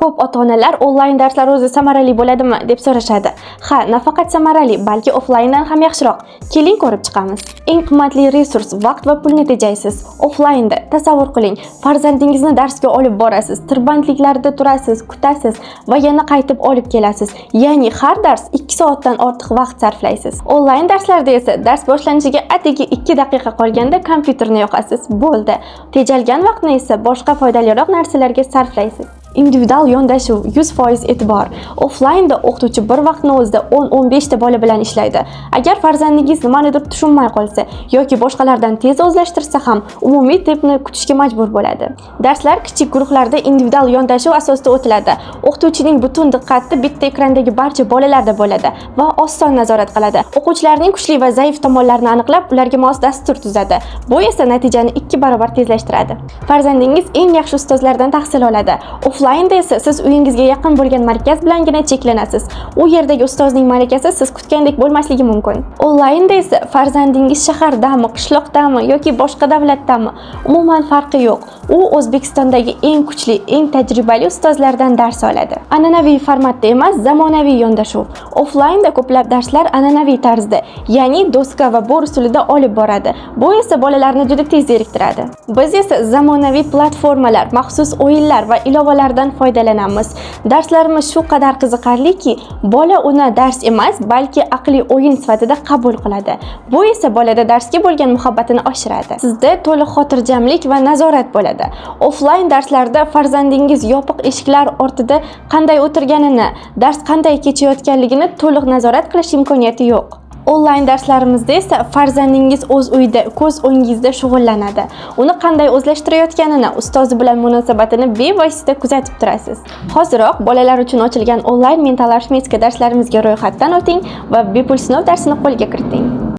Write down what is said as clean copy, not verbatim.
Ko'p ota-onalar onlayn darslar o'zi samarali bo'ladimi deb so'rashadi. Ha, nafaqat samarali, balki offlayndan ham yaxshiroq. Keling ko'rib chiqamiz. Eng qimmatli resurs vaqt va pulni tejaysiz. Offlaynda tasavvur qiling, farzandingizni darsga olib borasiz, tirbandliklarda turasiz, kutasiz va yana qaytib olib kelasiz. Ya'ni har dars 2 soatdan ortiq vaqt sarflaysiz. Onlayn darslarda esa dars boshlanishiga atigi 2 daqiqa qolganda kompyuterni yoqasiz. Bo'ldi. Tejalgan vaqtni esa boshqa foydaliroq narsalarga sarflaysiz. Individual yondashuv, 100% e'tibor. Offlaynda o'qituvchi bir vaqtni o'zida 10-15 ta bola bilan ishlaydi. Agar farzandingiz nimanidir tushunmay qolsa yoki boshqalardan tez o'zlashtirsa ham umumiy tempni kutishga majbur bo'ladi. Darslar kichik guruhlarda individual yondashuv asosida o'tiladi. O'qituvchining butun diqqati bitta ekrandagi barcha bolalarda bo'ladi va oson nazorat qiladi. O'quvchilarning kuchli va zaif tomonlarini aniqlab, ularga mos dastur tuzadi. Bu esa natijani 2 barobar tezlashtiradi. Farzandingiz eng yaxshi ustozlardan tahsil oladi. Offlaynda esa siz uyingizga yaqin bo'lgan markaz bilangina cheklanasiz. U yerdagi ustozning malakasi siz kutgandek bo'lmasligi mumkin. Onlaynda esa farzandingiz shahardami, qishloqdami yoki boshqa davlatdami, umuman farqi yo'q. U O'zbekistondagi eng kuchli, eng tajribali ustozlardan dars oladi. An'anaviy formatda emas, zamonaviy yondashuv. Offlaynda ko'plab darslar an'anaviy tarzda, ya'ni doska va bor usulida olib boradi. Bu esa bolalarni juda tez zeriktiradi. Biz esa zamonaviy platformalar, maxsus o'yinlar va ilovalar dan foydalanamiz. Darslarimiz shu qadar qiziqarliki, bola uni dars emas, balki aqliy o'yin sifatida qabul qiladi. Bu esa bolada darsga bo'lgan muhabbatini oshiradi. Sizda to'liq xotirjamlik va nazorat bo'ladi. Offlayn darslarda farzandingiz yopiq eshiklar ortida qanday o'tirganini, dars qanday kechayotganligini to'liq nazorat qilish imkoniyati yo'q. Onlayn darslarimizda esa farzandingiz o'z uyida, ko'z o'ngingizda shug'ullanadi. Uni qanday o'zlashtirayotganini, ustozi bilan munosabatini bevosita kuzatib turasiz. Hoziroq bolalar uchun ochilgan onlayn mental arifmetika darslarimizga ro'yxatdan o'ting va bepul sinov darsini qo'lga kiriting.